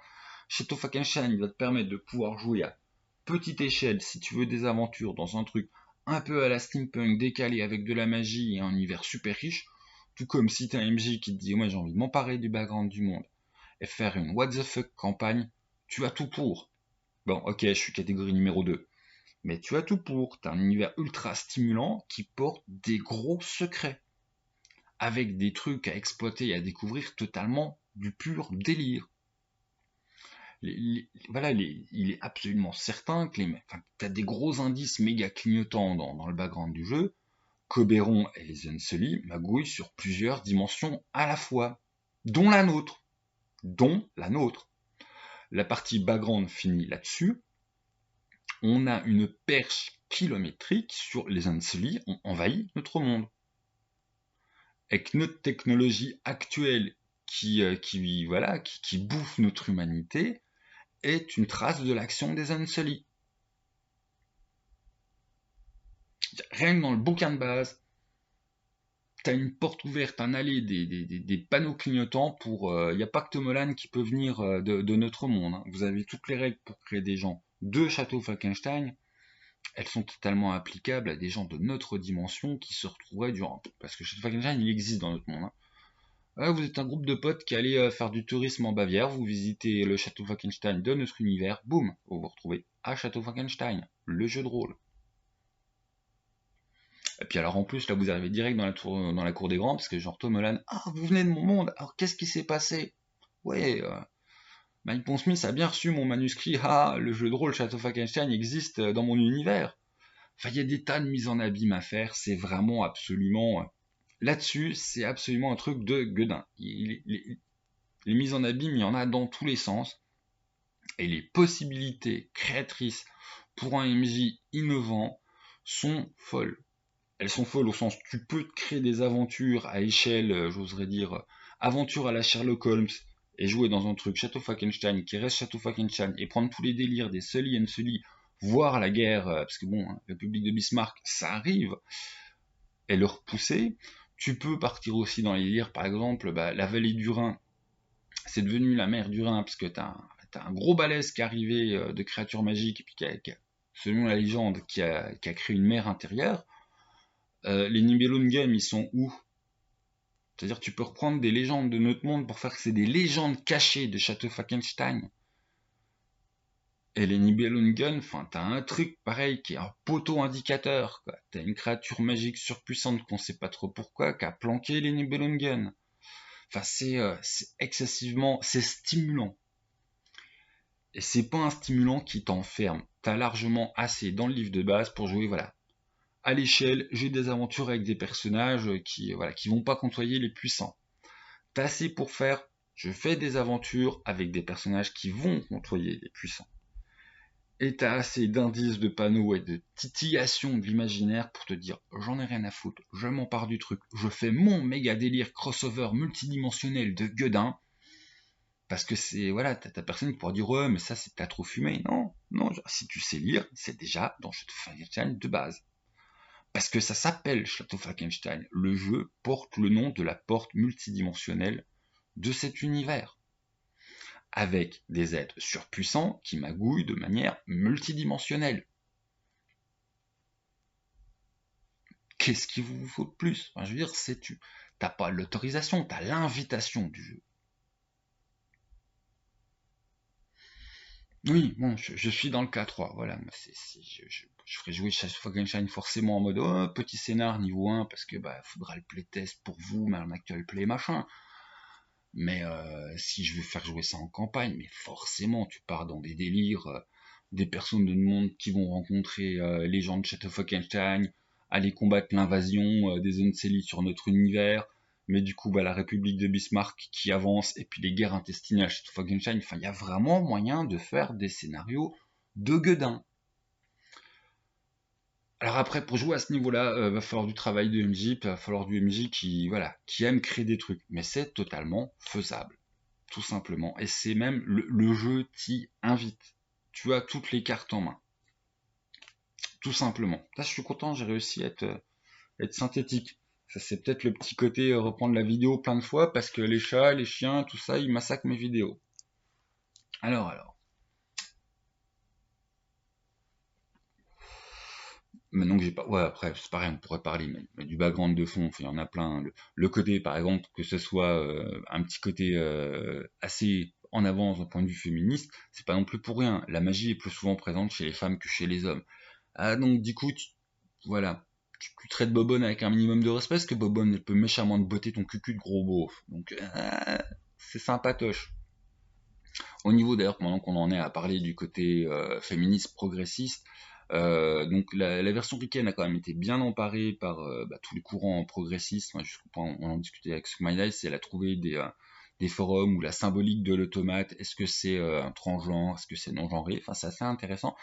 Château Falkenstein, il va te permettre de pouvoir jouer à petite échelle si tu veux des aventures dans un truc un peu à la steampunk décalé avec de la magie et un univers super riche. Tout comme si t'as un MJ qui te dit moi j'ai envie de m'emparer du background du monde et faire une what the fuck campagne, tu as tout pour. Bon, ok, je suis catégorie numéro 2. Mais tu as tout pour, t'as un univers ultra stimulant qui porte des gros secrets, avec des trucs à exploiter et à découvrir totalement du pur délire. Voilà, il est absolument certain que t'as des gros indices méga clignotants dans le background du jeu, qu'Oberon et les Unsullied magouillent sur plusieurs dimensions à la fois, dont la nôtre. Dont la nôtre. La partie background finit là-dessus. On a une perche kilométrique sur les Unsullied ont envahi notre monde. Avec notre technologie actuelle qui bouffe notre humanité, est une trace de l'action des Unsullied. Rien que dans le bouquin de base, t'as une porte ouverte, un allée, des panneaux clignotants pour... Il n'y a pas que Tom Holland qui peut venir de notre monde. Hein. Vous avez toutes les règles pour créer des gens de Château Falkenstein. Elles sont totalement applicables à des gens de notre dimension qui se retrouveraient durant... Parce que Château Falkenstein, il existe dans notre monde. Hein. Vous êtes un groupe de potes qui allez faire du tourisme en Bavière, vous visitez le Château Falkenstein de notre univers, boum, vous vous retrouvez à Château Falkenstein, le jeu de rôle. Et puis alors en plus, là vous arrivez direct dans la cour des grands, parce que genre Tom Holland, ah vous venez de mon monde, alors qu'est-ce qui s'est passé? Ouais, Mike Pondsmith a bien reçu mon manuscrit, ah le jeu de rôle Château Falkenstein existe dans mon univers. Enfin il y a des tas de mises en abîme à faire, c'est vraiment absolument... Là-dessus, c'est absolument un truc de gueudin. Les mises en abîme, il y en a dans tous les sens. Et les possibilités créatrices pour un MJ innovant sont folles. Elles sont folles au sens tu peux te créer des aventures à échelle, j'oserais dire, aventures à la Sherlock Holmes, et jouer dans un truc Château Falkenstein qui reste Château Falkenstein, et prendre tous les délires des Sully and Sully, voir la guerre, parce que bon, hein, République de Bismarck, ça arrive, et le repousser. Tu peux partir aussi dans les délires, par exemple, la vallée du Rhin, c'est devenu la mer du Rhin, parce que t'as un gros balèze qui est arrivé de créatures magiques, et puis selon la légende, qui a créé une mer intérieure. Les Nibelungen, ils sont où? C'est-à-dire tu peux reprendre des légendes de notre monde pour faire que c'est des légendes cachées de Château Falkenstein. Et les Nibelungen, enfin, t'as un truc pareil qui est un poteau indicateur, quoi. T'as une créature magique surpuissante qu'on sait pas trop pourquoi, qui a planqué les Nibelungen. Enfin, c'est excessivement, c'est stimulant. Et c'est pas un stimulant qui t'enferme. T'as largement assez dans le livre de base pour jouer, voilà, à l'échelle, j'ai des aventures avec des personnages qui vont pas côtoyer les puissants. T'as assez pour faire, je fais des aventures avec des personnages qui vont côtoyer les puissants. et t'as assez d'indices, de panneaux et de titillation de l'imaginaire pour te dire j'en ai rien à foutre, je m'empare du truc, je fais mon méga délire crossover multidimensionnel de gueudin, parce que c'est, voilà, t'as personne qui pourra dire ouais mais ça c'est t'as trop fumé. Non, non, genre, si tu sais lire, c'est déjà dans Château Falkenstein de base. Parce que ça s'appelle Château Falkenstein. Le jeu porte le nom de la porte multidimensionnelle de cet univers, avec des êtres surpuissants qui magouillent de manière multidimensionnelle. Qu'est-ce qu'il vous faut de plus? Enfin, je veux dire, t'as pas l'autorisation, t'as l'invitation du jeu. Oui, bon, je suis dans le K3, voilà. Je ferai jouer Falkenstein forcément en mode oh, petit scénar niveau 1, parce que bah faudra le playtest pour vous, mais un actual play machin. Mais si je veux faire jouer ça en campagne, mais forcément, tu pars dans des délires, des personnes de monde qui vont rencontrer les gens de Château Falkenstein, aller combattre l'invasion des Unsullied sur notre univers, mais du coup, bah, la République de Bismarck qui avance, et puis les guerres intestinales à Château Falkenstein, enfin, il y a vraiment moyen de faire des scénarios de gueudin. Alors après, pour jouer à ce niveau-là, va falloir du travail de MJ, puis va falloir du MJ qui, voilà, qui aime créer des trucs, mais c'est totalement faisable. Tout simplement. Et c'est même le jeu t'y invite. Tu as toutes les cartes en main. Tout simplement. Là, je suis content, j'ai réussi à être synthétique. Ça, c'est peut-être le petit côté reprendre la vidéo plein de fois parce que les chats, les chiens, tout ça, ils massacrent mes vidéos. Alors. Maintenant que j'ai pas. Ouais, après, c'est pareil, on pourrait parler, mais du background de fond, il y en a plein. Le côté, par exemple, que ce soit un petit côté assez en avance d'un point de vue féministe, c'est pas non plus pour rien. La magie est plus souvent présente chez les femmes que chez les hommes. Ah, donc, du coup, voilà. Tu traites Bobonne avec un minimum de respect, parce que Bobonne, elle peut méchamment te botter ton cucu de gros beauf. Donc, c'est sympatoche. Au niveau d'ailleurs, pendant qu'on en est à parler du côté féministe progressiste, donc la version ricaine a quand même été bien emparée par bah, tous les courants progressistes. Moi, jusqu'au point où on en discutait avec Suck My Life, elle a trouvé des forums où la symbolique de l'automate, est-ce que c'est un transgenre, est-ce que c'est non-genré, enfin c'est assez intéressant.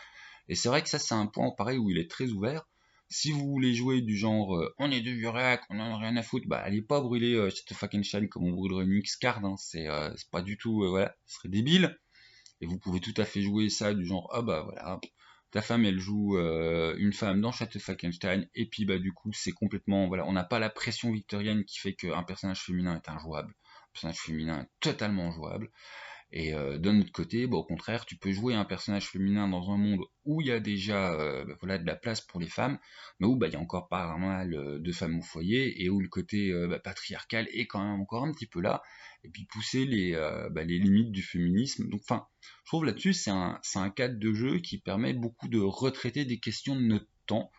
Et c'est vrai que ça c'est un point pareil où il est très ouvert. Si vous voulez jouer du genre on est de Vurac, on en a rien à foutre, bah allez pas brûler cette fucking chaîne comme on brûlerait une X-Card, hein. C'est pas du tout, voilà, ce serait débile. Et vous pouvez tout à fait jouer ça du genre ah bah voilà, ta femme elle joue une femme dans Château Falkenstein et puis bah du coup c'est complètement voilà, on n'a pas la pression victorienne qui fait qu'un personnage féminin est injouable. Un personnage féminin est totalement jouable. Et d'un autre côté, bah, au contraire, tu peux jouer un personnage féminin dans un monde où il y a déjà bah, voilà, de la place pour les femmes, mais où bah, il y a encore pas mal de femmes au foyer, et où le côté bah, patriarcal est quand même encore un petit peu là, et puis pousser bah, les limites du féminisme. Donc, enfin, je trouve là-dessus, c'est un cadre de jeu qui permet beaucoup de retraiter des questions de notre temps,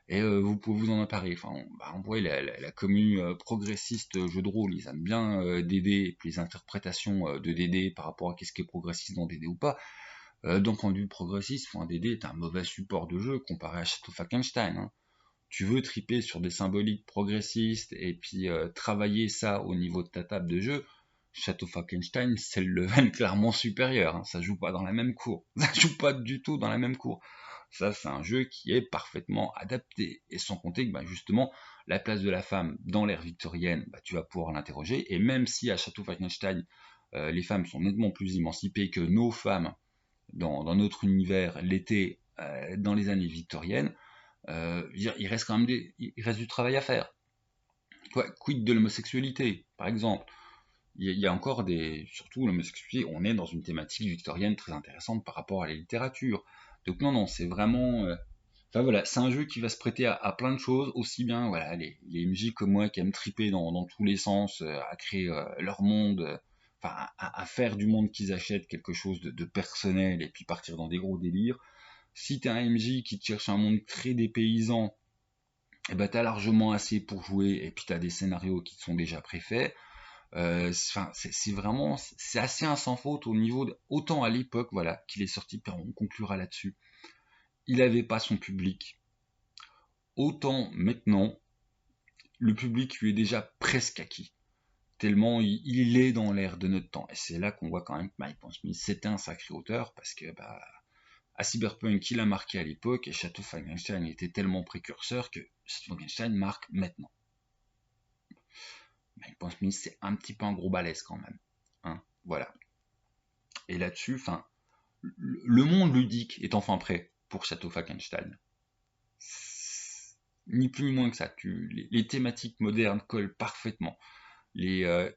et vous pouvez vous en emparer. Enfin, on voit la commune progressiste jeu de rôle, ils aiment bien DD et puis les interprétations de DD par rapport à qu'est-ce qui est progressiste dans DD ou pas. D'un point de vue progressiste, un DD est un mauvais support de jeu comparé à Château Falkenstein. Hein. Tu veux triper sur des symboliques progressistes et puis travailler ça au niveau de ta table de jeu. Château Falkenstein, c'est le level clairement supérieur. Hein. Ça joue pas dans la même cour. Ça joue pas du tout dans la même cour. Ça, c'est un jeu qui est parfaitement adapté. Et sans compter que bah, justement, la place de la femme dans l'ère victorienne, bah, tu vas pouvoir l'interroger. Et même si à Château Falkenstein, les femmes sont nettement plus émancipées que nos femmes dans notre univers l'étaient dans les années victoriennes, il reste quand même il reste du travail à faire. Quoi, quid de l'homosexualité, par exemple? Il y a encore surtout l'homosexualité, on est dans une thématique victorienne très intéressante par rapport à la littérature. Donc non, c'est vraiment, enfin voilà, c'est un jeu qui va se prêter à plein de choses, aussi bien voilà les MJ comme moi qui aiment triper dans tous les sens, à créer leur monde, enfin à faire du monde qu'ils achètent quelque chose de personnel et puis partir dans des gros délires. Si t'es un MJ qui cherche un monde très dépaysant, eh ben t'as largement assez pour jouer et puis t'as des scénarios qui sont déjà préfaits. Enfin, c'est vraiment, c'est assez un sans faute au niveau autant à l'époque, voilà, qu'il est sorti, puis on conclura là-dessus. Il n'avait pas son public. Autant maintenant, le public lui est déjà presque acquis. Tellement il est dans l'air de notre temps. Et c'est là qu'on voit quand même que Mike Pondsmith c'était un sacré auteur parce que bah à Cyberpunk, il a marqué à l'époque, et Château Falkenstein était tellement précurseur que Château Falkenstein marque maintenant. Point Smith, c'est un petit peu un gros balèze quand même. Hein, voilà. Et là-dessus, le monde ludique est enfin prêt pour Château Falkenstein. Ni plus ni moins que ça. Les thématiques modernes collent parfaitement.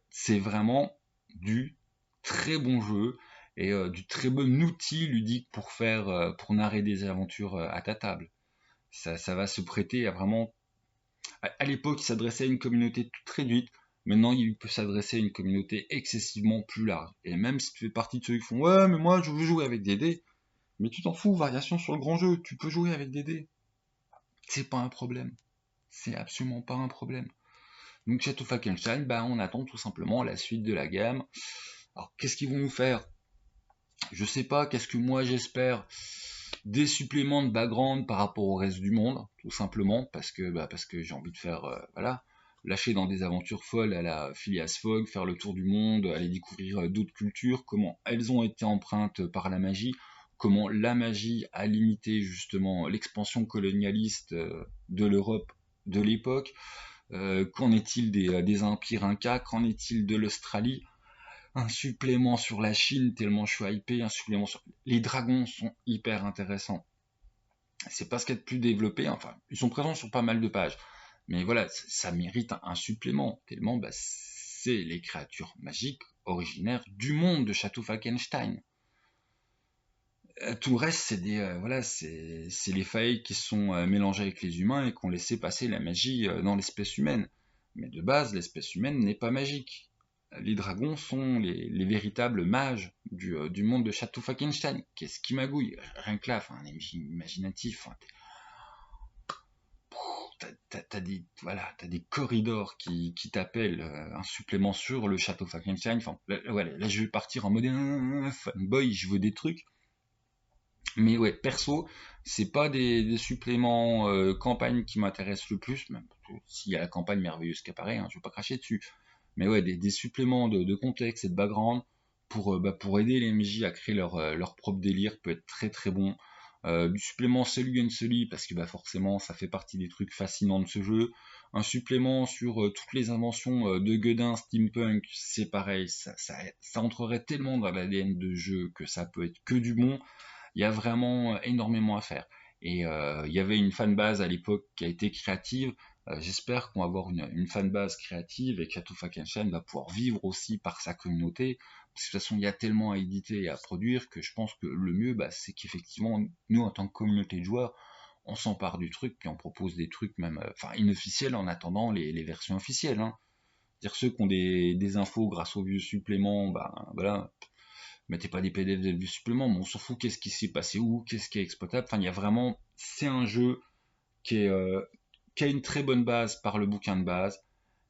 C'est vraiment du très bon jeu et du très bon outil ludique pour narrer des aventures à ta table. Ça va se prêter à vraiment. À l'époque, il s'adressait à une communauté toute réduite. Maintenant, il peut s'adresser à une communauté excessivement plus large. Et même si tu fais partie de ceux qui font ouais, mais moi je veux jouer avec des dés, mais tu t'en fous, variation sur le grand jeu, tu peux jouer avec des dés. C'est pas un problème. C'est absolument pas un problème. Donc Château Falkenstein, on attend tout simplement la suite de la gamme. Alors qu'est-ce qu'ils vont nous faire? Je sais pas, qu'est-ce que moi j'espère? Des suppléments de background par rapport au reste du monde, tout simplement, parce que j'ai envie de faire, lâcher dans des aventures folles à la Phileas Fogg, faire le tour du monde, aller découvrir d'autres cultures, comment elles ont été empreintes par la magie, comment la magie a limité justement l'expansion colonialiste de l'Europe de l'époque, qu'en est-il des empires incas, qu'en est-il de l'Australie, un supplément sur la Chine tellement je suis hypé, un supplément sur... Les dragons sont hyper intéressants. C'est pas ce qu'il y a de plus développé, enfin, ils sont présents sur pas mal de pages. Mais voilà, ça mérite un supplément, tellement c'est les créatures magiques originaires du monde de Château Falkenstein. Tout le reste, c'est les failles qui sont mélangées avec les humains et qui ont laissé passer la magie dans l'espèce humaine. Mais de base, l'espèce humaine n'est pas magique. Les dragons sont les véritables mages du monde de Château Falkenstein. Qu'est-ce qui magouille? Rien que là, un imaginatif. T'as des corridors qui t'appellent un supplément sur le Château Falkenstein. Là, je vais partir en mode fanboy, je veux des trucs. Mais ouais, perso, c'est pas des suppléments campagne qui m'intéressent le plus, même s'il y a la campagne merveilleuse qui apparaît, je vais pas cracher dessus. Mais ouais, des suppléments de contexte et de background pour aider les MJ à créer leur propre délire peut être très très bon. Du supplément Sully and Sully, parce que forcément ça fait partie des trucs fascinants de ce jeu. Un supplément sur toutes les inventions de Guedin Steampunk, c'est pareil, ça entrerait tellement dans l'ADN de jeu que ça peut être que du bon. Il y a vraiment énormément à faire. Et il y avait une fanbase à l'époque qui a été créative. J'espère qu'on va avoir une fanbase créative et que Château Falkenstein va pouvoir vivre aussi par sa communauté. Parce que de toute façon, il y a tellement à éditer et à produire que je pense que le mieux, c'est qu'effectivement, nous, en tant que communauté de joueurs, on s'empare du truc, puis on propose des trucs même inofficiels en attendant les versions officielles. Hein. C'est-à-dire ceux qui ont des infos grâce aux vieux suppléments, voilà, mettez pas des PDF de suppléments, mais on s'en fout qu'est-ce qui s'est passé où, qu'est-ce qui est exploitable. Il y a vraiment, c'est un jeu qui a une très bonne base par le bouquin de base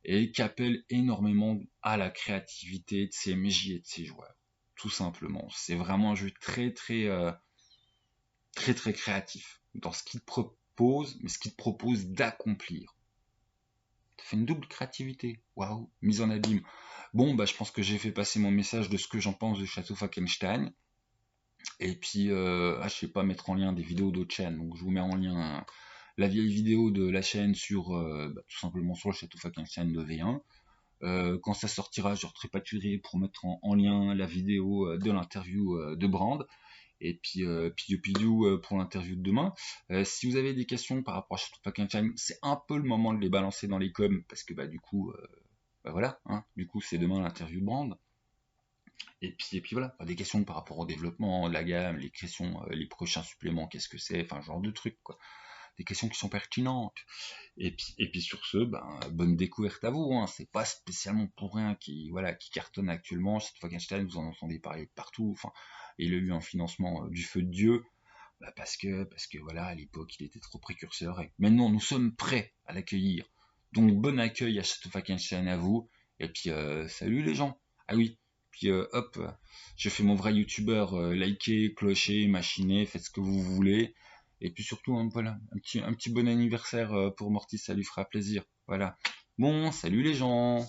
et qui appelle énormément à la créativité de ses MJ et de ses joueurs. Tout simplement. C'est vraiment un jeu très très très créatif dans ce qu'il te propose, mais ce qu'il te propose d'accomplir. Ça fait une double créativité. Waouh, mise en abîme. Bon, je pense que j'ai fait passer mon message de ce que j'en pense de Château Falkenstein. Et puis, je sais pas mettre en lien des vidéos d'autres chaînes. Donc, je vous mets en lien la vieille vidéo de la chaîne sur, tout simplement sur le Château Falkenstein de V1. Quand ça sortira, je retrépaturerai pour mettre en lien la vidéo de l'interview de Brand. Et puis, Pidou pour l'interview de demain. Si vous avez des questions par rapport à Château Falkenstein, c'est un peu le moment de les balancer dans les coms, parce que du coup, voilà, hein, du coup c'est demain l'interview de Brand. Et puis voilà, des questions par rapport au développement de la gamme, les questions, les prochains suppléments, qu'est-ce que c'est, genre de trucs, quoi. Des questions qui sont pertinentes. Et puis sur ce, bonne découverte à vous, hein. C'est pas spécialement pour rien qui cartonne actuellement. Cette Falkenstein, vous en entendez parler partout. Il a eu un financement du feu de Dieu, parce que voilà, à l'époque, il était trop précurseur. Et maintenant, nous sommes prêts à l'accueillir. Donc bon accueil à cette Falkenstein à vous. Et puis salut les gens. Ah oui. Puis hop, je fais mon vrai youtubeur, likez, clochez, machinez, faites ce que vous voulez. Et puis surtout, voilà, un petit bon anniversaire pour Morty, ça lui fera plaisir. Voilà. Bon, salut les gens.